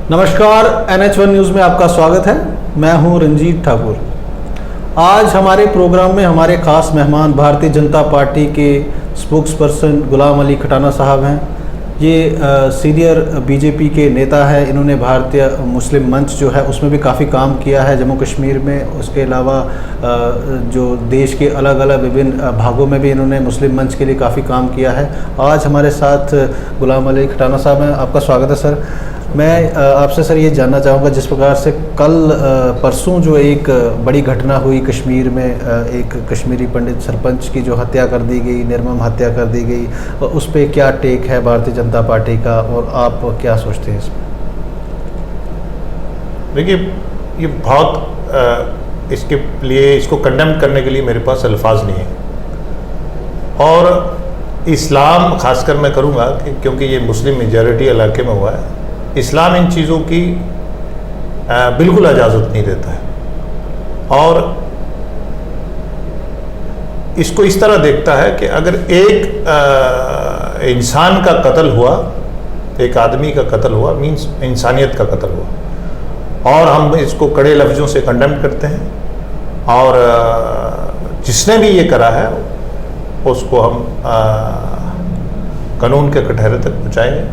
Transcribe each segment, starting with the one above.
नमस्कार, NH1 news में आपका स्वागत है। मैं हूं रंजीत ठाकुर। आज हमारे प्रोग्राम में हमारे ख़ास मेहमान भारतीय जनता पार्टी के स्पोक्सपर्सन गुलाम अली खटाना साहब हैं। ये सीनियर बीजेपी के नेता हैं। इन्होंने भारतीय मुस्लिम मंच जो है उसमें भी काफ़ी काम किया है जम्मू कश्मीर में। उसके अलावा जो देश के अलग अलग विभिन्न भागों में भी इन्होंने मुस्लिम मंच के लिए काफ़ी काम किया है। आज हमारे साथ गुलाम अली खटाना साहब हैं। आपका स्वागत है सर। मैं आपसे सर ये जानना चाहूँगा, जिस प्रकार से कल परसों जो एक बड़ी घटना हुई कश्मीर में, एक कश्मीरी पंडित सरपंच की जो हत्या कर दी गई, निर्मम हत्या कर दी गई, उस पर क्या टेक है भारतीय जनता पार्टी का और आप क्या सोचते हैं इसमें? देखिए, ये बहुत इसके लिए, इसको कंडेम करने के लिए मेरे पास अल्फाज नहीं है। और इस्लाम खासकर मैं करूँगा क्योंकि ये मुस्लिम मेजॉरिटी इलाके में हुआ है। इस्लाम इन चीज़ों की बिल्कुल इजाज़त नहीं देता है और इसको इस तरह देखता है कि अगर एक इंसान का कत्ल हुआ, एक आदमी का कत्ल हुआ, मीन्स इंसानियत का कत्ल हुआ, और हम इसको कड़े लफ्ज़ों से कंडेम करते हैं और जिसने भी ये करा है उसको हम कानून के कटहरे तक पहुँचाएंगे।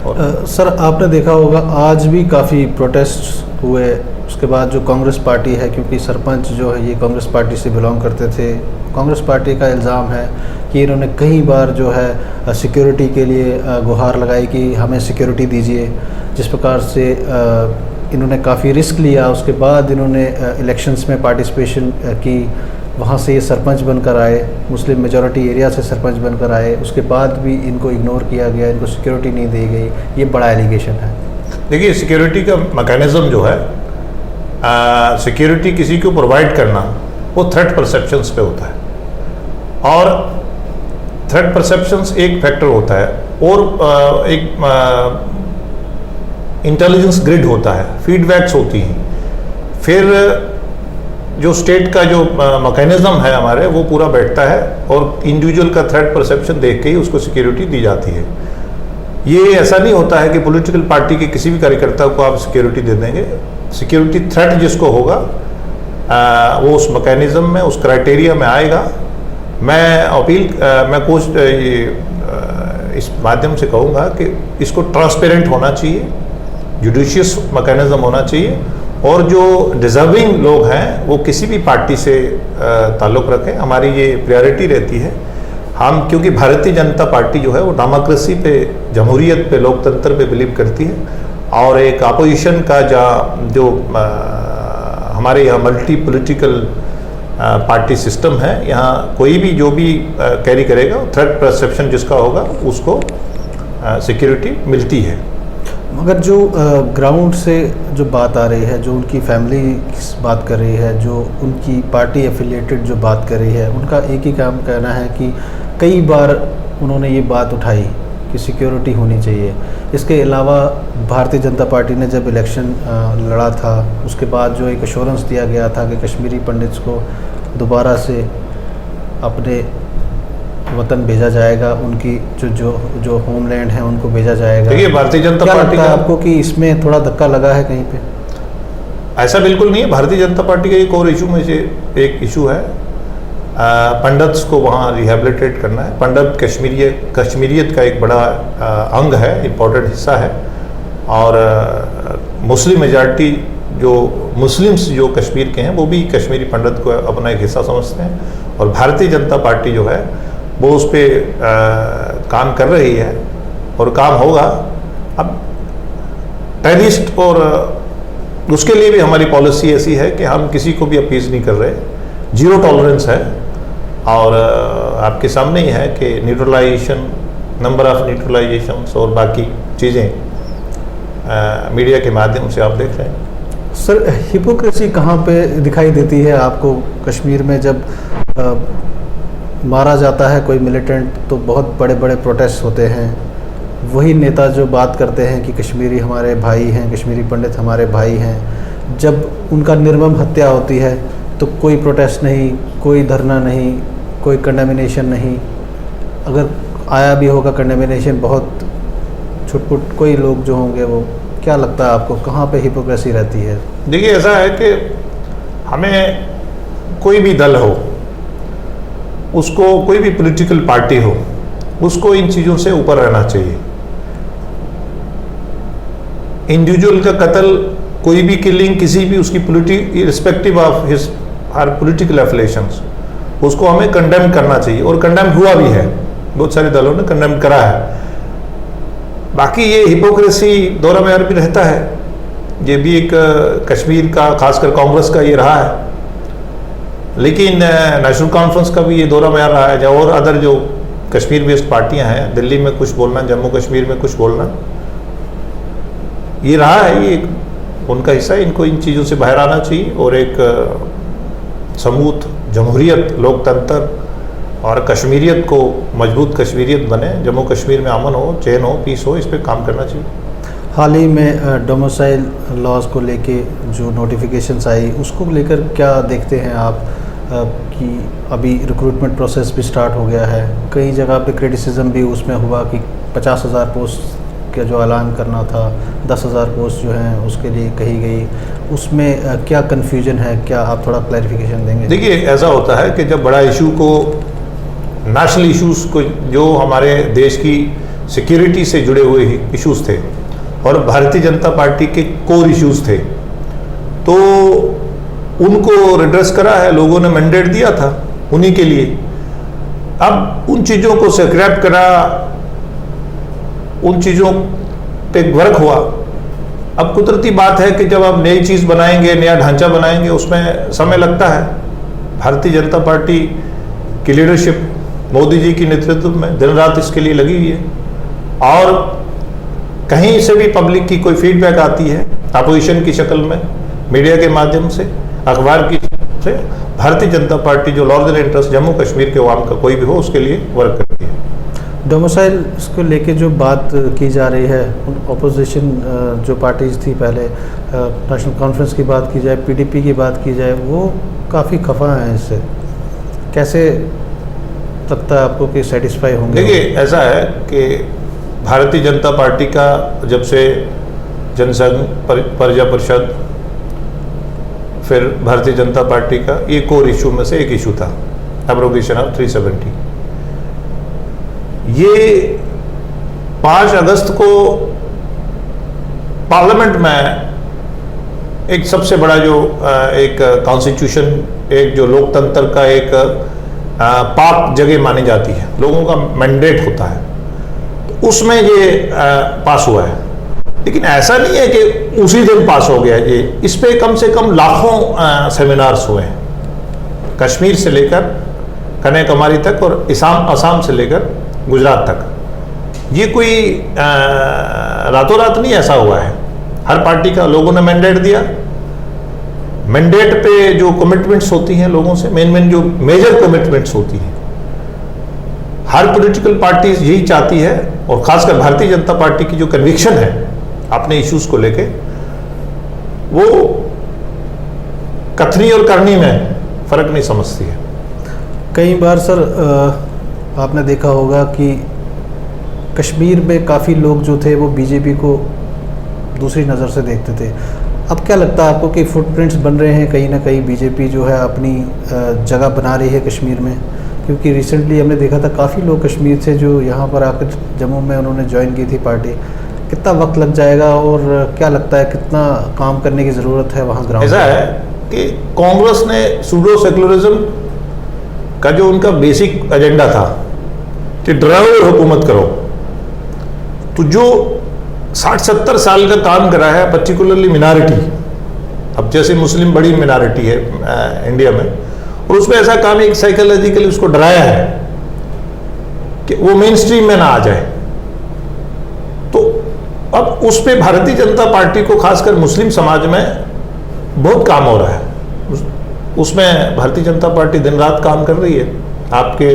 सर, आपने देखा होगा आज भी काफ़ी प्रोटेस्ट हुए। उसके बाद जो कांग्रेस पार्टी है, क्योंकि सरपंच जो है ये कांग्रेस पार्टी से बिलोंग करते थे, कांग्रेस पार्टी का इल्ज़ाम है कि इन्होंने कई बार जो है सिक्योरिटी के लिए गुहार लगाई कि हमें सिक्योरिटी दीजिए। जिस प्रकार से इन्होंने काफ़ी रिस्क लिया, उसके बाद इन्होंने इलेक्शंस में पार्टिसिपेशन की, वहाँ से ये सरपंच बनकर आए, मुस्लिम मेजॉरिटी एरिया से सरपंच बनकर आए। उसके बाद भी इनको इग्नोर किया गया, इनको सिक्योरिटी नहीं दी गई। ये बड़ा एलिगेशन है। देखिए, सिक्योरिटी का मैकेनिज़्म जो है, सिक्योरिटी किसी को प्रोवाइड करना वो थ्रेट परसेप्शंस पे होता है और थ्रेट परसेप्शंस एक फैक्टर होता है और एक इंटेलिजेंस ग्रिड होता है, फीडबैक्स होती हैं। फिर जो स्टेट का जो मैकेनिज़्म है हमारे, वो पूरा बैठता है और इंडिविजुअल का थ्रेट परसेप्शन देख के ही उसको सिक्योरिटी दी जाती है। ये ऐसा नहीं होता है कि पॉलिटिकल पार्टी के किसी भी कार्यकर्ता को आप सिक्योरिटी दे देंगे। सिक्योरिटी थ्रेट जिसको होगा वो उस मैकेनिज़्म में, उस क्राइटेरिया में आएगा। मैं इस माध्यम से कहूँगा कि इसको ट्रांसपेरेंट होना चाहिए, जुडिशियस मैकेनिज़्म होना चाहिए और जो डिज़र्विंग लोग हैं वो किसी भी पार्टी से ताल्लुक़ रखें। हमारी ये प्रायोरिटी रहती है। हम क्योंकि भारतीय जनता पार्टी जो है वो डेमोक्रेसी पे, जमहूरियत पे, लोकतंत्र पे बिलीव करती है और एक अपोजिशन का जो हमारे यहाँ मल्टी पॉलिटिकल पार्टी सिस्टम है, यहाँ कोई भी जो भी कैरी करेगा, थ्रेट परसेप्शन जिसका होगा उसको सिक्योरिटी मिलती है। मगर जो ग्राउंड से जो बात आ रही है, जो उनकी फैमिली बात कर रही है, जो उनकी पार्टी एफिलिएटेड जो बात कर रही है, उनका एक ही काम कहना है कि कई बार उन्होंने ये बात उठाई कि सिक्योरिटी होनी चाहिए। इसके अलावा भारतीय जनता पार्टी ने जब इलेक्शन लड़ा था, उसके बाद जो एक एश्योरेंस दिया गया था कि कश्मीरी पंडित्स को दोबारा से अपने वतन भेजा जाएगा, उनकी जो होमलैंड है उनको भेजा जाएगा। देखिए, भारतीय जनता पार्टी का आपको कि इसमें थोड़ा धक्का लगा है कहीं पे? ऐसा बिल्कुल नहीं है। भारतीय जनता पार्टी का एक और इशू में से एक इशू है, पंडित्स को वहाँ रिहेबिलिटेट करना है। पंडित कश्मीरियत का एक बड़ा अंग है, इम्पोर्टेंट हिस्सा है और मुस्लिम मेजॉरिटी जो मुस्लिम्स जो कश्मीर के हैं वो भी कश्मीरी पंडित को अपना एक हिस्सा समझते हैं और भारतीय जनता पार्टी जो है वो उस पर काम कर रही है और काम होगा। अब टेररिस्ट और उसके लिए भी हमारी पॉलिसी ऐसी है कि हम किसी को भी अपीज नहीं कर रहे, जीरो टॉलरेंस है और आपके सामने ही है कि न्यूट्रलाइजेशन, नंबर ऑफ न्यूट्रलाइजेशन और बाकी चीज़ें मीडिया के माध्यम से आप देख रहे हैं। सर, हिपोक्रेसी कहाँ पे दिखाई देती है आपको? कश्मीर में जब मारा जाता है कोई मिलिटेंट तो बहुत बड़े बड़े प्रोटेस्ट होते हैं। वही नेता जो बात करते हैं कि कश्मीरी हमारे भाई हैं, कश्मीरी पंडित हमारे भाई हैं, जब उनका निर्मम हत्या होती है तो कोई प्रोटेस्ट नहीं, कोई धरना नहीं, कोई कंडेमिनेशन नहीं। अगर आया भी होगा कंडेमिनेशन, बहुत छुटपुट कोई लोग जो होंगे वो क्या लगता है आपको, कहाँ पे हिपोक्रेसी रहती है? देखिए, ऐसा है कि हमें कोई भी दल हो, उसको कोई भी पॉलिटिकल पार्टी हो, उसको इन चीज़ों से ऊपर रहना चाहिए। इंडिविजुअल का कत्ल, कोई भी किलिंग, किसी भी उसकी respective of his her political affiliations, उसको हमें कंडेम करना चाहिए और कंडेम हुआ भी है, बहुत सारे दलों ने कंडेम करा है। बाकी ये हिपोक्रेसी दौरा मेयार भी रहता है, ये भी एक कश्मीर का, खासकर कांग्रेस का ये रहा है, लेकिन नेशनल कॉन्फ्रेंस का भी ये दौरा मेयार रहा है, और अदर जो कश्मीर बेस्ड पार्टियां हैं, दिल्ली में कुछ बोलना, जम्मू कश्मीर में कुछ बोलना, ये रहा है, ये उनका हिस्सा है। इनको इन चीज़ों से बाहर आना चाहिए और एक समूथ जमहूरियत, लोकतंत्र और कश्मीरियत को मजबूत कश्मीरियत बने, जम्मू कश्मीर में अमन हो, चैन हो, पीस हो, इस पर काम करना चाहिए। हाल ही में डोमिसाइल लॉज को लेके जो नोटिफिकेशंस आई, उसको लेकर क्या देखते हैं आप कि अभी रिक्रूटमेंट प्रोसेस भी स्टार्ट हो गया है, कई जगह पे क्रिटिसिज्म भी उसमें हुआ कि 50,000 पोस्ट का जो ऐलान करना था, 10,000 पोस्ट जो हैं उसके लिए कही गई, उसमें क्या कन्फ्यूजन है, क्या आप थोड़ा क्लैरिफिकेशन देंगे? देखिए, ऐसा होता है कि जब बड़ा इशू को, नेशनल इश्यूज को, जो हमारे देश की सिक्योरिटी से जुड़े हुए इश्यूज थे और भारतीय जनता पार्टी के कोर इश्यूज थे, तो उनको रिड्रेस करा है, लोगों ने मैंडेट दिया था उन्हीं के लिए। अब उन चीज़ों को स्क्रैप करा, उन चीज़ों पे वर्क हुआ। अब कुदरती बात है कि जब आप नई चीज़ बनाएंगे, नया ढांचा बनाएंगे, उसमें समय लगता है। भारतीय जनता पार्टी की लीडरशिप मोदी जी की नेतृत्व में दिन रात इसके लिए लगी हुई है, और कहीं से भी पब्लिक की कोई फीडबैक आती है अपोजिशन की शक्ल में, मीडिया के माध्यम से, अखबार की से, भारतीय जनता पार्टी जो नॉर्दर्न इंटरेस्ट जम्मू कश्मीर के अवाम का कोई भी हो, उसके लिए वर्क करती है। डोमिसाइल को लेके जो बात की जा रही है, अपोजिशन जो पार्टीज थी, पहले नेशनल कॉन्फ्रेंस की बात की जाए, पीडीपी की बात की जाए, वो काफ़ी खफा हैं इससे। कैसे लगता है आपको कि सेटिस्फाई होंगे? देखिए, ऐसा है कि भारतीय जनता पार्टी का जब से जनसंघ, प्रजा परिषद, फिर भारतीय जनता पार्टी का ये कोर इशू में से एक इशू था, एब्रोगेशन ऑफ 370। ये 5 अगस्त को पार्लियामेंट में एक सबसे बड़ा जो एक कॉन्स्टिट्यूशन, एक जो लोकतंत्र का एक पाक जगह मानी जाती है, लोगों का मैंडेट होता है, तो उसमें ये पास हुआ है। लेकिन ऐसा नहीं है कि उसी दिन पास हो गया ये, इस पे कम से कम लाखों सेमिनार्स हुए हैं, कश्मीर से लेकर कन्याकुमारी तक और असम से लेकर गुजरात तक। ये कोई रातों रात नहीं ऐसा हुआ है, हर पार्टी का लोगों ने मैंडेट दिया। मैंडेट पे जो कमिटमेंट्स होती हैं लोगों से, मेन जो मेजर कमिटमेंट्स होती हैं, हर पॉलिटिकल पार्टी यही चाहती है, और खासकर भारतीय जनता पार्टी की जो कन्विक्शन है अपने इश्यूज को लेके, वो कथनी और करनी में फर्क नहीं समझती है। कई बार सर आपने देखा होगा कि कश्मीर में काफ़ी लोग जो थे वो बीजेपी को दूसरी नज़र से देखते थे। अब क्या लगता है आपको कि फुटप्रिंट्स बन रहे हैं कहीं ना कहीं, बीजेपी जो है अपनी जगह बना रही है कश्मीर में? क्योंकि रिसेंटली हमने देखा था काफ़ी लोग कश्मीर से जो यहाँ पर आकर जम्मू में उन्होंने ज्वाइन की थी पार्टी। कितना वक्त लग जाएगा और क्या लगता है कितना काम करने की ज़रूरत है वहाँ ग्राउंड? ऐसा है कि कांग्रेस ने सूडो सेकुलरिज्म का जो उनका बेसिक एजेंडा था कि ड्राइवर हुकूमत करो, तो जो 60-70 साल का काम करा है, पर्टिकुलरली मिनारिटी, अब जैसे मुस्लिम बड़ी मिनारिटी है इंडिया में, और उसमें ऐसा काम एक साइकोलॉजिकली उसको डराया है कि वो मेन स्ट्रीम में ना आ जाए। तो अब उस पे भारतीय जनता पार्टी को, खासकर मुस्लिम समाज में बहुत काम हो रहा है। उसमें भारतीय जनता पार्टी दिन रात काम कर रही है। आपके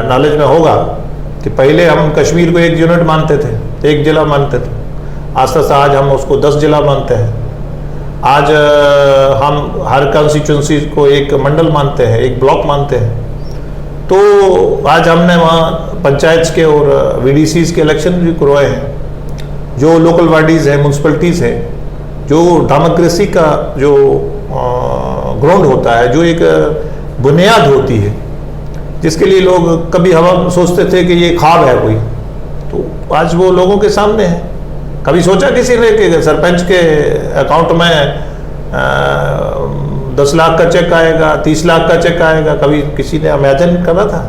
नॉलेज में होगा कि पहले हम कश्मीर को एक यूनिट मानते थे, एक जिला मानते थे, आस्ते आस्ते आज हम उसको 10 जिला मानते हैं। आज हम हर कॉन्स्टिट्यूंसी को एक मंडल मानते हैं, एक ब्लॉक मानते हैं। तो आज हमने वहाँ पंचायत के और वीडीसीज के इलेक्शन भी करवाए हैं। जो लोकल बॉडीज़ हैं, म्यूनसिपलिटीज़ हैं, जो डेमोक्रेसी का जो ग्राउंड होता है, जो एक बुनियाद होती है, जिसके लिए लोग कभी हम सोचते थे कि ये ख्वाब है कोई, तो आज वो लोगों के सामने है। कभी सोचा किसी ने कि सरपंच के अकाउंट में 10 लाख का चेक आएगा, 30 लाख का चेक आएगा? कभी किसी ने इमेजिन करा था?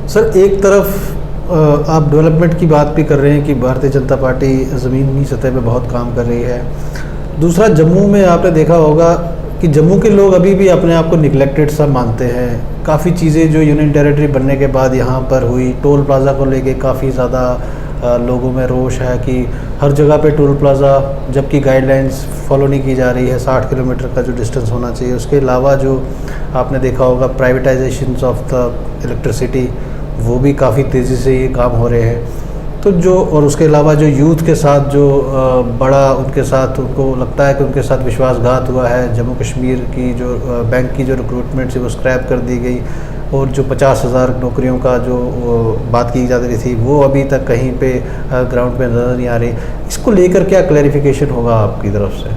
सर, एक तरफ आप डेवलपमेंट की बात भी कर रहे हैं कि भारतीय जनता पार्टी ज़मीनी सतह पे बहुत काम कर रही है। दूसरा, जम्मू में आपने देखा होगा कि जम्मू के लोग अभी भी अपने आप को निगलेक्टेड सा मानते हैं। काफ़ी चीज़ें जो यूनियन टेरिटरी बनने के बाद यहाँ पर हुई, टोल प्लाज़ा को लेके काफ़ी ज़्यादा लोगों में रोष है कि हर जगह पे टोल प्लाज़ा, जबकि गाइडलाइंस फॉलो नहीं की जा रही है। 60 किलोमीटर का जो डिस्टेंस होना चाहिए। उसके अलावा जो आपने देखा होगा प्राइवेटाइजेशन ऑफ द इलेक्ट्रिसिटी, वो भी काफ़ी तेज़ी से ये काम हो रहे हैं। तो जो, और उसके अलावा जो यूथ के साथ जो बड़ा उनके साथ उनको लगता है कि उनके साथ विश्वासघात हुआ है। जम्मू कश्मीर की जो बैंक की जो रिक्रूटमेंट थी वो स्क्रैप कर दी गई, और जो 50,000 नौकरियों का जो बात की जा रही थी वो अभी तक कहीं पे ग्राउंड पे नज़र नहीं आ रही। इसको लेकर क्या क्लैरिफिकेशन होगा आपकी तरफ से?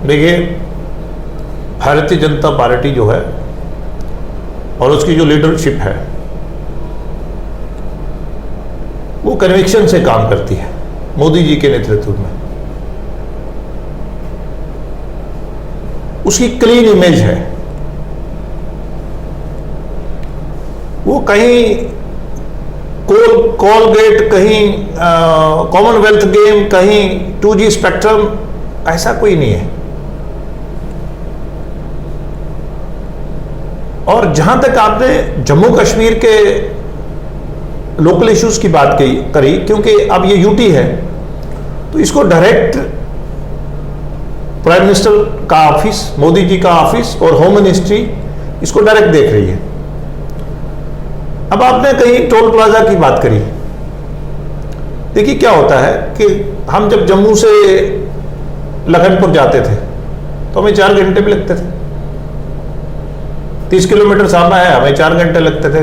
देखिए, भारतीय जनता पार्टी जो है और उसकी जो लीडरशिप है वो कन्विक्शन से काम करती है। मोदी जी के नेतृत्व में उसकी क्लीन इमेज है। वो कहीं कोलगेट, कहीं कॉमनवेल्थ गेम, कहीं 2G स्पेक्ट्रम, ऐसा कोई नहीं है। और जहां तक आपने जम्मू कश्मीर के लोकल इश्यूज की बात करी, क्योंकि अब ये यूटी है तो इसको डायरेक्ट प्राइम मिनिस्टर का ऑफिस, मोदी जी का ऑफिस और होम मिनिस्ट्री इसको डायरेक्ट देख रही है। अब आपने कहीं टोल प्लाजा की बात करी। देखिए क्या होता है कि हम जब जम्मू से लखनपुर जाते थे तो हमें 4 घंटे भी लगते थे। 30 किलोमीटर सामना है, हमें 4 घंटे लगते थे,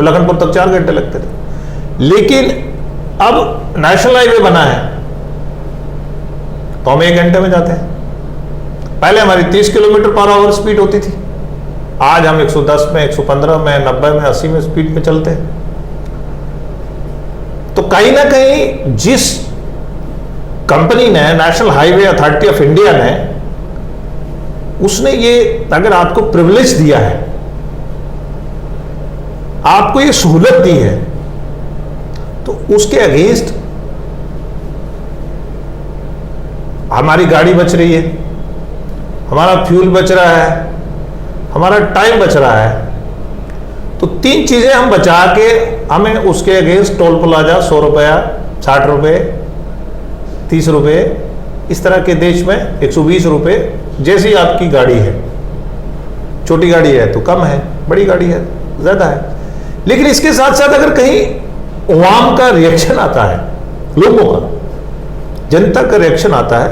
लखनपुर तक 4 घंटे लगते थे। लेकिन अब नेशनल हाईवे बना है तो हम 1 घंटे में जाते हैं। पहले हमारी 30 किलोमीटर पर आवर स्पीड होती थी, आज हम 110 में, 115 में, 90 में, 80 में स्पीड में चलते हैं। तो कहीं ना कहीं जिस कंपनी ने, national highway authority of India ने, उसने ये अगर आपको प्रिविलेज दिया है, आपको ये सहूलत दी है, तो उसके अगेंस्ट हमारी गाड़ी बच रही है, हमारा फ्यूल बच रहा है, हमारा टाइम बच रहा है। तो 3 चीजें हम बचा के हमें उसके अगेंस्ट टोल प्लाजा 100 रुपया, 60 रुपये, 30 रुपये, इस तरह के देश में 120 रुपये जैसी आपकी गाड़ी है। छोटी गाड़ी है तो कम है, बड़ी गाड़ी है ज्यादा है। लेकिन इसके साथ साथ अगर कहीं अवाम का रिएक्शन आता है, लोगों का, जनता का रिएक्शन आता है,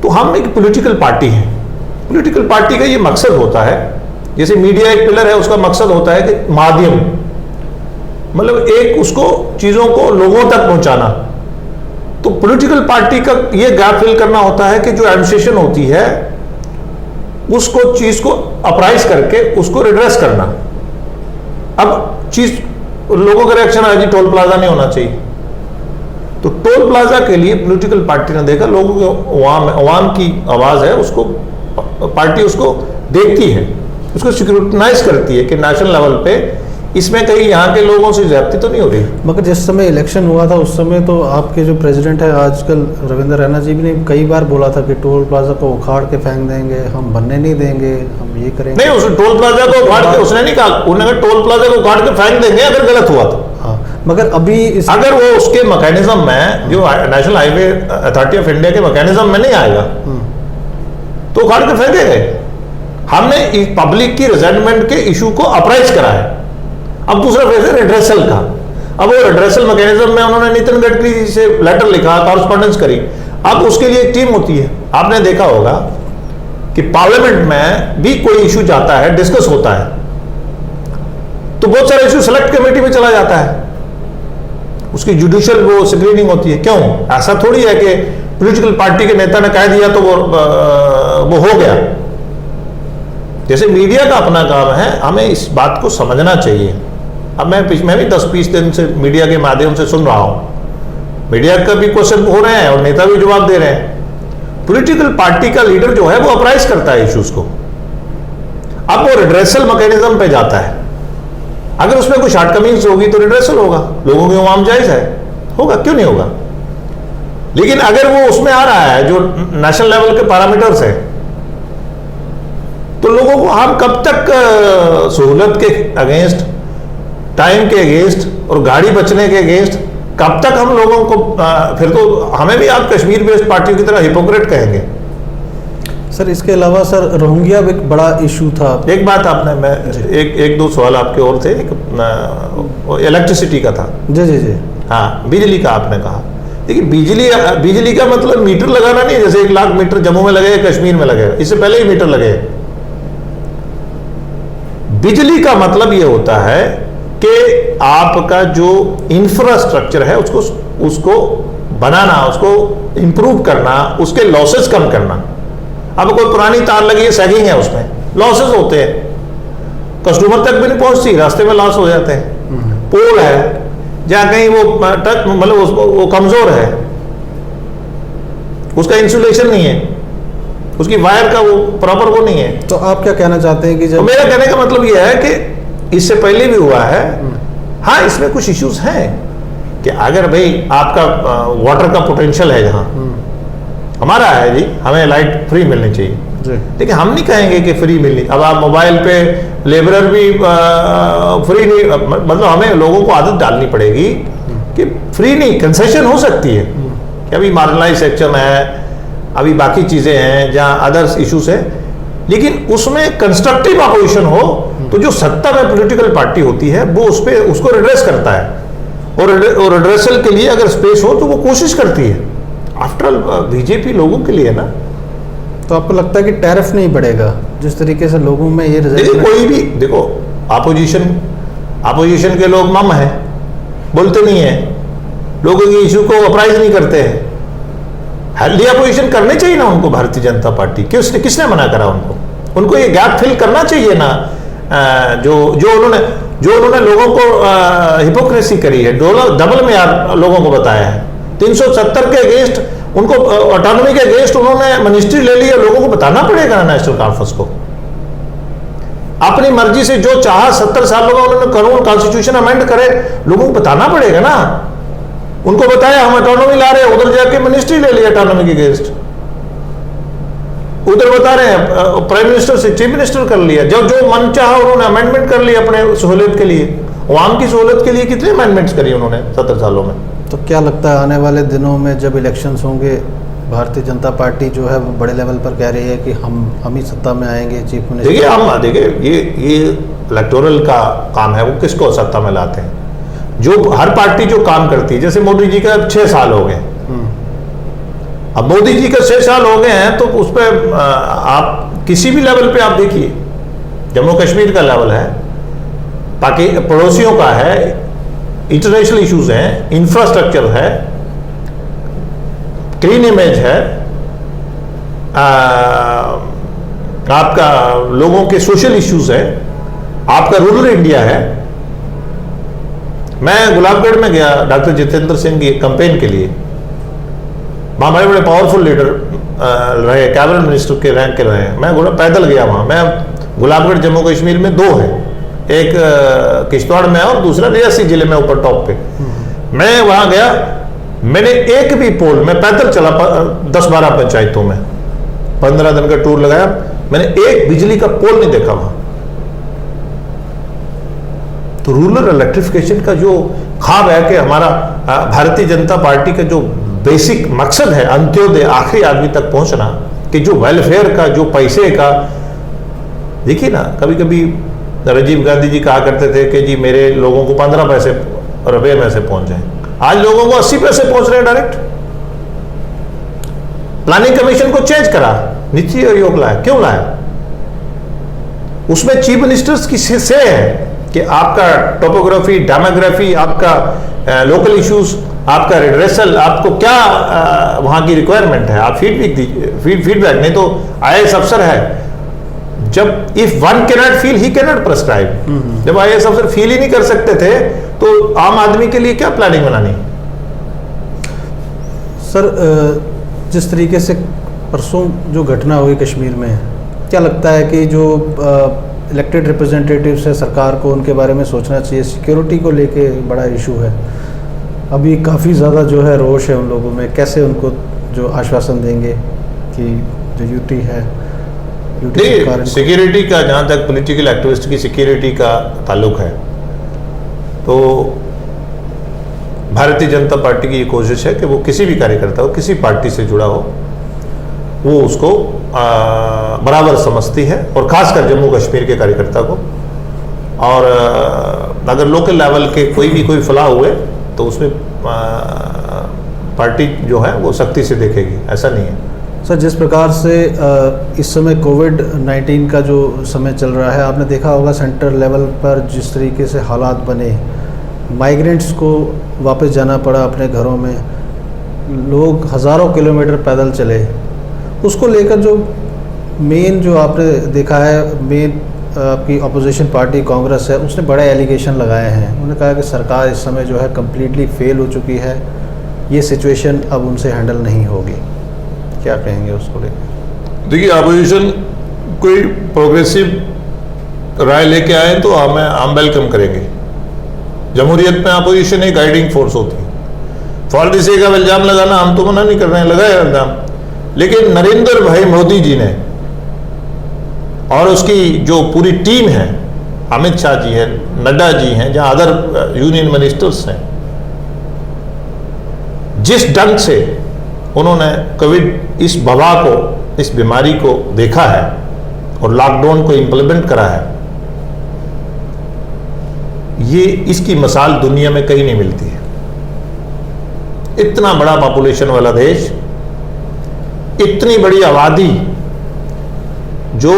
तो हम एक पॉलिटिकल पार्टी है। पॉलिटिकल पार्टी का ये मकसद होता है, जैसे मीडिया एक पिलर है, उसका मकसद होता है कि माध्यम, मतलब एक उसको चीजों को लोगों तक पहुंचाना। तो पॉलिटिकल पार्टी का ये गैप फिल करना होता है कि जो एडमिनिस्ट्रेशन होती है उसको चीज को अप्राइज करके उसको रिड्रेस करना। अब चीज लोगों का रिएक्शन है जी टोल प्लाजा नहीं होना चाहिए, तो टोल प्लाजा के लिए पॉलिटिकल पार्टी ने देखा लोगों के अवाम की आवाज है, उसको पार्टी उसको देखती है, उसको स्क्रूटनाइज करती है कि नेशनल लेवल पे इसमें कहीं यहाँ के लोगों से ज्यादती तो नहीं हो रही। मगर जिस समय इलेक्शन हुआ था उस समय तो आपके जो प्रेसिडेंट है आजकल रविंद्र रैना जी भी ने कई बार बोला था कि टोल प्लाजा को उखाड़ के फेंक देंगे, हम बनने नहीं देंगे, हम ये करेंगे। नहीं, उस टोल प्लाजा को उखाड़ के उसने नहीं कहा, उन्होंने कहा टोल प्लाजा को उखाड़ के फेंक देंगे अगर गलत हुआ तो। हाँ, मगर अभी अगर वो उसके मैकेनिज्म में, जो national highway authority of India के मैकेनिज्म में नहीं आएगा तो उखाड़ के फेंकेंगे। हमने पब्लिक की रिजेंटमेंट के इशू को अप्राइज करा है। अब दूसरा फेज है रिड्रेसल का। अब वो रिड्रेसल मैकेनिज्म में उन्होंने नितिन गडकरी से लेटर लिखा, कॉरेस्पॉन्डेंस करी। अब उसके लिए एक टीम होती है। आपने देखा होगा कि पार्लियामेंट में भी कोई इशू जाता है, डिस्कस होता है, तो बहुत सारे इशू सेलेक्ट कमेटी में चला जाता है। उसकी जुडिशियल वो स्क्रीनिंग होती है। क्यों? ऐसा थोड़ी है कि पॉलिटिकल पार्टी के नेता ने कह दिया तो वो हो गया। जैसे मीडिया का अपना काम है, हमें इस बात को समझना चाहिए। अब मैं भी 10-20 दिन से मीडिया के माध्यम से सुन रहा हूं, मीडिया का भी क्वेश्चन हो रहे हैं और नेता भी जवाब दे रहे हैं। पॉलिटिकल पार्टी का लीडर जो है वो अप्राइज करता है इश्यूज को, अब वो रिड्रेसल मैकेनिज्म पे जाता है। अगर उसमें कोई शॉर्टकमिंग्स होगी तो रिड्रेसल होगा, लोगों की आवाम जायज है, होगा, क्यों नहीं होगा। लेकिन अगर वो उसमें आ रहा है जो नेशनल लेवल के पैरामीटर्स है, तो लोगों को हम कब तक सहूलत के अगेंस्ट, टाइम के अगेंस्ट और गाड़ी बचने के अगेंस्ट कब तक हम लोगों को फिर तो हमें भी आप कश्मीर बेस्ड पार्टियों की तरह हिपोक्रेट कहेंगे। सर इसके अलावा सर रोहिंग्या एक बड़ा इशू था। एक बात आपने, मैं एक दो सवाल आपके और थे, एक इलेक्ट्रिसिटी का था। जी जी जी। हाँ, बिजली का आपने कहा। देखिए बिजली का मतलब मीटर लगाना नहीं है, जैसे 1 लाख मीटर जम्मू में लगेगा, कश्मीर में लगेगा, इससे पहले ही मीटर लगे। बिजली का मतलब यह होता है कि आपका जो इंफ्रास्ट्रक्चर है उसको बनाना, उसको इंप्रूव करना, उसके लॉसेस कम करना। अब कोई पुरानी तार लगी है, सैगिंग है, उसमें लॉसेस होते हैं, कस्टमर तक भी नहीं पहुंचती, रास्ते में लॉस हो जाते हैं। पोल है जहां कहीं वो मतलब वो कमजोर है, उसका इंसुलेशन नहीं है, उसकी वायर का वो प्रॉपर वो नहीं है। तो आप क्या कहना चाहते हैं कि जब, तो मेरा कहने का मतलब यह है कि इससे पहले भी हुआ है। हाँ, इसमें कुछ इश्यूज हैं कि अगर भाई आपका वाटर का पोटेंशियल है, जहां हमारा है जी, हमें लाइट फ्री मिलनी चाहिए, लेकिन हम नहीं कहेंगे कि फ्री मिलनी। अब आप मोबाइल पे लेबरर भी फ्री नहीं, मतलब हमें लोगों को आदत डालनी पड़ेगी कि फ्री नहीं, कंसेशन हो सकती है कि अभी मार्जिनलाइज सेक्शन है, अभी बाकी चीजें हैं जहां अदर्स इश्यूज है, लेकिन उसमें कंस्ट्रक्टिव अपोजिशन हो तो जो सत्ता में पॉलिटिकल पार्टी होती है वो उसको रिड्रेस करता है, और रिड्रेसल के लिए अगर स्पेस हो तो वो कोशिश करती है। आफ्टर ऑल बीजेपी लोगों के लिए ना। तो आपको लगता है कि टैरिफ नहीं बढ़ेगा जिस तरीके से लोगों में ये देखिए, कोई भी देखो, अपोजिशन के लोग मम है, बोलते नहीं है, लोगों की इशू को अप्राइज नहीं करते हैं। हेल्दी अपोजिशन करनी चाहिए ना उनको, भारतीय जनता पार्टी किसने मना करा उनको ये गैप फिल करना चाहिए ना। जो उन्होंने लोगों को हिपोक्रेसी करी है, डबल में यार लोगों को बताया है। 370 के अगेंस्ट उनको, ऑटोनॉमी के अगेंस्ट उन्होंने मिनिस्ट्री ले ली है, लोगों को बताना पड़ेगा नेशनल कॉन्फ्रेंस को। अपनी मर्जी से जो चाहा 70 सालों में उन्होंने कानून कॉन्स्टिट्यूशन अमेंड करे, लोगों को बताना पड़ेगा ना। उनको बताया हम ऑटोनॉमी ला रहे हैं, उधर जाके मिनिस्ट्री ले ली ऑटोनॉमी के अगेंस्ट। उधर बता रहे हैं प्राइम मिनिस्टर से चीफ मिनिस्टर कर लिया, जब जो मन चाहा उन्होंने अमेंडमेंट कर लिया अपने सहूलियत के लिए। आवाम की सहूलियत के लिए कितने अमेंडमेंट्स करी उन्होंने 70 सालों में। तो क्या लगता है आने वाले दिनों में जब इलेक्शंस होंगे, भारतीय जनता पार्टी जो है वो बड़े लेवल पर कह रही है कि हम ही सत्ता में आएंगे, चीफ मिनिस्टर। देखिए ये इलेक्टोरल का काम है, वो किसको सत्ता में लाते हैं। जो हर पार्टी जो काम करती है, जैसे मोदी जी का 6 साल हो गए, अब मोदी जी का 6 साल हो गए हैं, तो उस पर आप किसी भी लेवल पे आप देखिए, जम्मू कश्मीर का लेवल है, बाकी पड़ोसियों का है, इंटरनेशनल इश्यूज हैं, इंफ्रास्ट्रक्चर है, क्लीन इमेज है, आपका लोगों के सोशल इश्यूज है, आपका रूरल इंडिया है। मैं गुलाबगढ़ में गया डॉक्टर जितेंद्र सिंह की कैंपेन के लिए, वहाँ बड़े बड़े पावरफुल लीडर रहे, कैबिनेट मिनिस्टर के रैंक के रहे। मैं पैदल गया वहाँ। मैं गुलाबगढ़ जम्मू कश्मीर में 2 है, एक किश्तवाड़ में और दूसरा रियासी जिले में ऊपर टॉप पे। मैं वहाँ गया, मैंने एक भी पोल, मैं पैदल चला 10-12 पंचायतों में, 15 दिन का टूर लगाया, मैंने एक बिजली का पोल नहीं देखा वहाँ। तो रूरल इलेक्ट्रिफिकेशन का जो ख्वाब है कि हमारा भारतीय जनता पार्टी का जो बेसिक मकसद है, अंत्योदय, आखिरी आदमी तक पहुंचना, कि जो वेलफेयर का, जो पैसे का, देखिए ना, कभी कभी राजीव गांधी जी कहा करते थे कि जी मेरे लोगों को 15 पैसे रुपए में से पहुंच जाए, आज लोगों को 80 पैसे पहुंच रहे हैं डायरेक्ट। प्लानिंग कमीशन को चेंज करा, नीति आयोग लाया, क्यों लाया? उसमें चीफ मिनिस्टर्स की से है, कि आपका टोपोग्राफी, डेमोग्राफी, आपका लोकल इश्यूज, आपका रिड्रेसल, आपको क्या वहाँ की रिक्वायरमेंट है, आप फीडबैक दीजिए, फीडबैक। नहीं तो IAS अफसर है, जब if one cannot feel he cannot prescribe. जब IAS अफसर फील ही नहीं कर सकते थे तो आम आदमी के लिए क्या प्लानिंग बनानी। सर, जिस तरीके से परसों जो घटना हुई कश्मीर में, क्या लगता है कि जो इलेक्टेड रिप्रेजेंटेटिव्स है सरकार को उनके बारे में सोचना चाहिए? सिक्योरिटी को लेके बड़ा इशू है, अभी काफ़ी ज़्यादा जो है रोष है उन लोगों में, कैसे उनको जो आश्वासन देंगे कि जो यूटी है, यूटी सरकार सिक्योरिटी का, जहाँ तक पॉलिटिकल एक्टिविस्ट की सिक्योरिटी का ताल्लुक है, तो भारतीय जनता पार्टी की ये कोशिश है कि वो किसी भी कार्यकर्ता हो, किसी पार्टी से जुड़ा हो, वो उसको बराबर समझती है, और खासकर जम्मू कश्मीर के कार्यकर्ता को। और अगर लोकल लेवल के कोई फलाह हुए तो उसमें पार्टी जो है वो सख्ती से देखेगी, ऐसा नहीं है। सर, जिस प्रकार से इस समय कोविड-19 का जो समय चल रहा है, आपने देखा होगा सेंटर लेवल पर जिस तरीके से हालात बने, माइग्रेंट्स को वापस जाना पड़ा अपने घरों में, लोग हज़ारों किलोमीटर पैदल चले, उसको लेकर जो मेन जो आपने देखा है, मेन आपकी अपोजिशन पार्टी कांग्रेस है, उसने बड़े एलिगेशन लगाए हैं। उन्होंने कहा कि सरकार इस समय जो है कम्प्लीटली फेल हो चुकी है, ये सिचुएशन अब उनसे हैंडल नहीं होगी। क्या कहेंगे उसको लेकर? देखिए, अपोजिशन कोई प्रोग्रेसिव राय लेके आए तो हम वेलकम करेंगे। जमहूरियत में अपोजिशन एक गाइडिंग फोर्स होती है। फॉर द सेक ऑफ इल्ज़ाम लगाना हम तो मना नहीं कर रहे हैं, लगाए इल्ज़ाम, लेकिन नरेंद्र भाई मोदी जी ने और उसकी जो पूरी टीम है, अमित शाह जी हैं, नड्डा जी हैं, जहां अदर यूनियन मिनिस्टर्स हैं, जिस ढंग से उन्होंने कोविड इस वबा को, इस बीमारी को देखा है और लॉकडाउन को इंप्लीमेंट करा है, ये इसकी मिसाल दुनिया में कहीं नहीं मिलती है। इतना बड़ा पॉपुलेशन वाला देश, इतनी बड़ी आबादी जो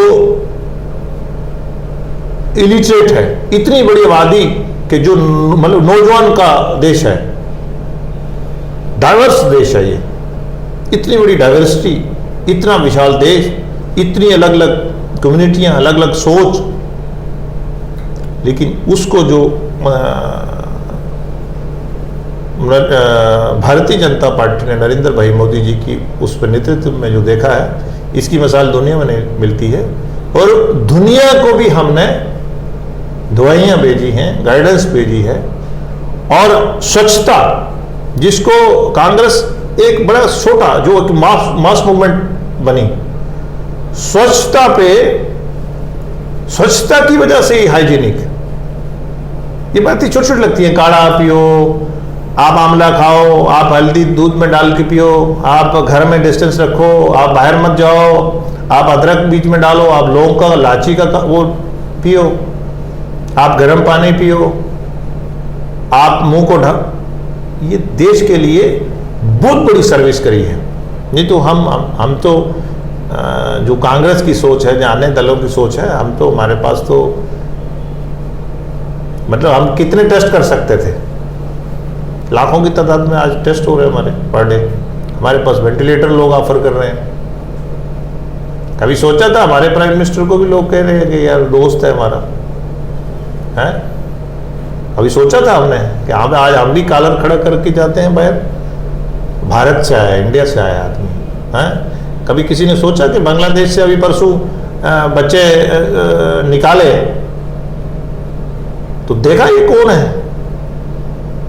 इलिटरेट है, इतनी बड़ी आबादी कि जो मतलब नौजवान का देश है, डाइवर्स देश है ये, इतनी बड़ी डाइवर्सिटी, इतना विशाल देश, इतनी अलग अलग कम्युनिटियां, अलग अलग सोच, लेकिन उसको जो भारतीय जनता पार्टी ने नरेंद्र भाई मोदी जी की उस पर नेतृत्व में जो देखा है, इसकी मिसाल दुनिया में नहीं मिलती है। और दुनिया को भी हमने दवाइयाँ भेजी हैं, गाइडेंस भेजी है, और स्वच्छता, जिसको कांग्रेस एक बड़ा छोटा जो एक मास मूवमेंट बनी, स्वच्छता पे, स्वच्छता की वजह से ही हाइजीनिक, ये बातें छोटी छोटी लगती हैं। काढ़ा पियो, आप आंवला खाओ, आप हल्दी दूध में डाल के पियो, आप घर में डिस्टेंस रखो, आप बाहर मत जाओ, आप अदरक बीच में डालो, आप लौंग का, इलायची का वो पियो, आप गर्म पानी पियो, आप मुंह को ढक, ये देश के लिए बहुत बड़ी सर्विस करी है। नहीं तो हम तो जो कांग्रेस की सोच है, जो अन्य दलों की सोच है, हम तो, हमारे पास तो मतलब हम कितने टेस्ट कर सकते थे, लाखों की तादाद में आज टेस्ट हो रहे हैं हमारे पर डे, हमारे पास वेंटिलेटर लोग ऑफर कर रहे हैं। कभी सोचा था? हमारे प्राइम मिनिस्टर को भी लोग कह रहे हैं कि यार दोस्त है हमारा, है, अभी सोचा था हमने कि आज हम भी कॉलर खड़ा करके जाते हैं बाहर, भारत से आया, इंडिया से आया आदमी, है। कभी किसी ने सोचा कि बांग्लादेश से अभी परसों बच्चे निकाले, तो देखा ये कौन है,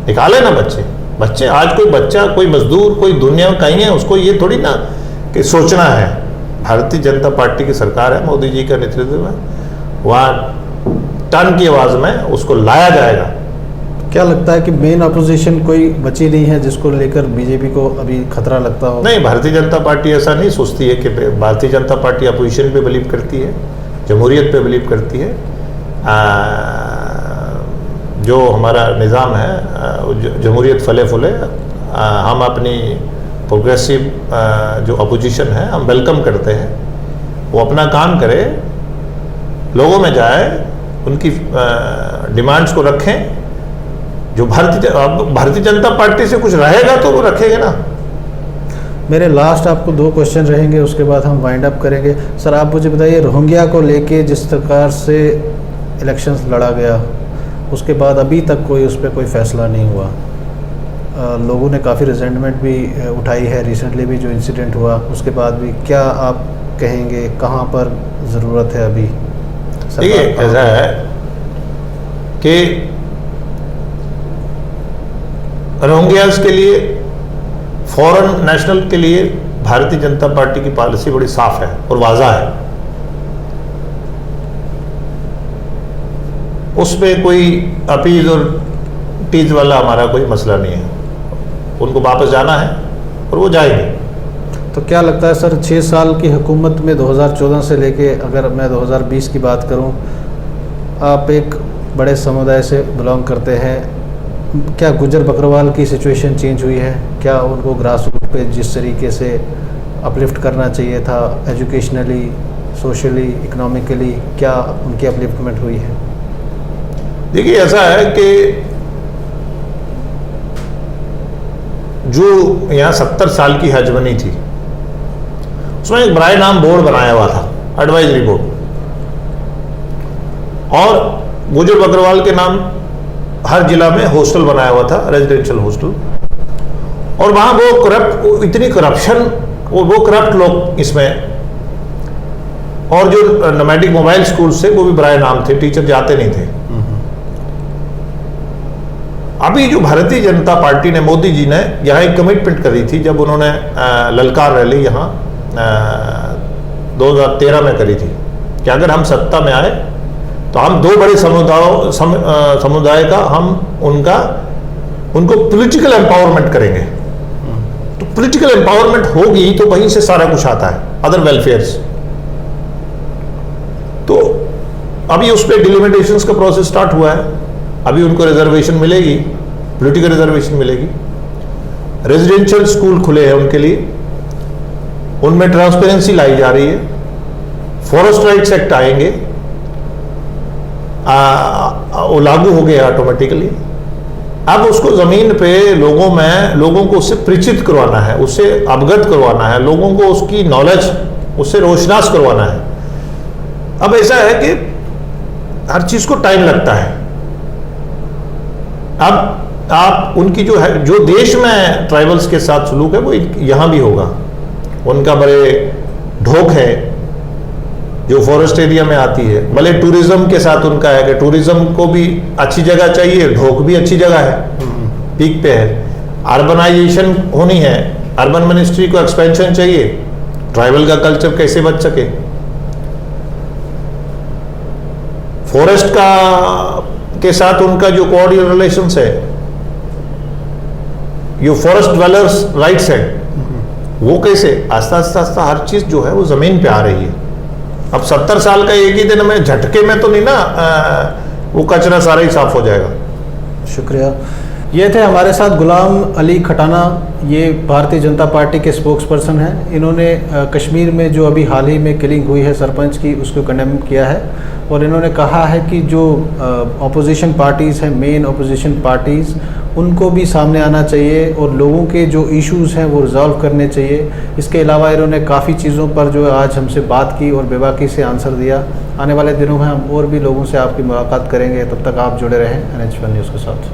निकाले ना बच्चे। आज कोई बच्चा, कोई मजदूर, कोई दुनिया में कहीं है, उसको ये थोड़ी ना कि सोचना है। भारतीय जनता पार्टी की सरकार है, मोदी जी का नेतृत्व में, वहाँ टन की आवाज में उसको लाया जाएगा। क्या लगता है कि मेन अपोजिशन कोई बची नहीं है जिसको लेकर बीजेपी को अभी खतरा लगता हो? नहीं, भारतीय जनता पार्टी ऐसा नहीं सोचती है कि भारतीय जनता पार्टी अपोजिशन पे बिलीव करती है, जमहूरियत पे बिलीव करती है। जो हमारा निज़ाम है, जमहूरियत फले फूले, हम अपनी प्रोग्रेसिव जो अपोजिशन है हम वेलकम करते हैं। वो अपना काम करे, लोगों में जाए, उनकी डिमांड्स को रखें। जो भारतीय जनता पार्टी से कुछ रहेगा तो वो रखेंगे ना। मेरे लास्ट आपको 2 क्वेश्चन रहेंगे, उसके बाद हम वाइंड अप करेंगे। सर आप मुझे बताइए, रोहिंग्या को लेके जिस प्रकार से इलेक्शंस लड़ा गया, उसके बाद अभी तक उस पर कोई फैसला नहीं हुआ। लोगों ने काफ़ी रिजेंटमेंट भी उठाई है। रिसेंटली भी जो इंसिडेंट हुआ उसके बाद भी, क्या आप कहेंगे कहाँ पर ज़रूरत है अभी? देखिए ऐसा है कि रोहिंग्यास के लिए, फॉरेन नेशनल के लिए भारतीय जनता पार्टी की पॉलिसी बड़ी साफ है और वाज़ा है। उसमें कोई अपीज और टीज वाला हमारा कोई मसला नहीं है। उनको वापस जाना है और वो जाएंगे। तो क्या लगता है सर, 6 साल की हुकूमत में 2014 से लेके अगर मैं 2020 की बात करूं, आप एक बड़े समुदाय से बिलोंग करते हैं, क्या गुज्जर बकरवाल की सिचुएशन चेंज हुई है? क्या उनको ग्रास रूट पे जिस तरीके से अपलिफ्ट करना चाहिए था, एजुकेशनली, सोशली, इकोनॉमिकली, क्या उनकी अपलिफ्टमेंट हुई है? देखिए ऐसा है कि जो यहाँ 70 साल की हेजमनी थी, उसमें एक बराए नाम बोर्ड बनाया हुआ था, एडवाइजरी बोर्ड, और गुज्जर बकरवाल के नाम हर जिला में हॉस्टल बनाया हुआ था, रेजिडेंशियल हॉस्टल। और वहाँ वो इतनी करप्शन और वो करप्ट लोग इसमें, और जो नोमैडिक मोबाइल स्कूल से वो भी बराए नाम थे, टीचर जाते नहीं थे। अभी जो भारतीय जनता पार्टी ने, मोदी जी ने यहाँ एक कमिटमेंट करी थी जब उन्होंने ललकार रैली यहाँ 2013 में करी थी कि अगर हम सत्ता में आए तो हम 2 बड़े समुदाय का हम उनको पॉलिटिकल एम्पावरमेंट करेंगे। तो पॉलिटिकल एम्पावरमेंट होगी तो वहीं से सारा कुछ आता है, अदर वेलफेयर्स। तो अभी उस पर डिलिमिटेशंस का प्रोसेस स्टार्ट हुआ है। अभी उनको रिजर्वेशन मिलेगी, पॉलिटिकल रिजर्वेशन मिलेगी। रेजिडेंशियल स्कूल खुले हैं उनके लिए, उनमें ट्रांसपेरेंसी लाई जा रही है। फॉरेस्ट राइट्स एक्ट आएंगे, वो लागू हो गया ऑटोमेटिकली। अब उसको जमीन पे लोगों को उससे परिचित करवाना है, उससे अवगत करवाना है, लोगों को उसकी नॉलेज उससे रोशनास करवाना है। अब ऐसा है कि हर चीज को टाइम लगता है। अब आप उनकी जो देश में ट्राइबल्स के साथ सलूक है वो यहाँ भी होगा। उनका बड़े ढोक है जो फॉरेस्ट एरिया में आती है, भले टूरिज्म के साथ उनका है कि टूरिज्म को भी अच्छी जगह चाहिए, ढोक भी अच्छी जगह है, पीक पे है। अर्बनाइजेशन होनी है, अर्बन मिनिस्ट्री को एक्सपेंशन चाहिए, ट्राइबल का कल्चर कैसे बच सके। फॉरेस्ट के साथ उनका जो कोऑर्डिनेट रिलेशंस है, ये फॉरेस्ट ड्वेलर्स राइट्स है, वो कैसे आस्ता आस्ता हर चीज जो है वो जमीन पे आ रही है। अब 70 साल का एक ही दिन में झटके में तो नहीं ना वो कचरा सारा ही साफ हो जाएगा। शुक्रिया। ये थे हमारे साथ गुलाम अली खटाना, ये भारतीय जनता पार्टी के स्पोक्स पर्सन हैं। इन्होंने कश्मीर में जो अभी हाल ही में किलिंग हुई है सरपंच की, उसको कंडेम किया है और इन्होंने कहा है कि जो अपोजिशन पार्टीज़ हैं, मेन अपोजिशन पार्टीज़, उनको भी सामने आना चाहिए और लोगों के जो इश्यूज़ हैं वो रिजॉल्व करने चाहिए। इसके अलावा इन्होंने काफ़ी चीज़ों पर जो आज हमसे बात की और बेबाकी से आंसर दिया। आने वाले दिनों में हम और भी लोगों से आपकी मुलाकात करेंगे। तब तक आप जुड़े रहें NH1 न्यूज़ के साथ।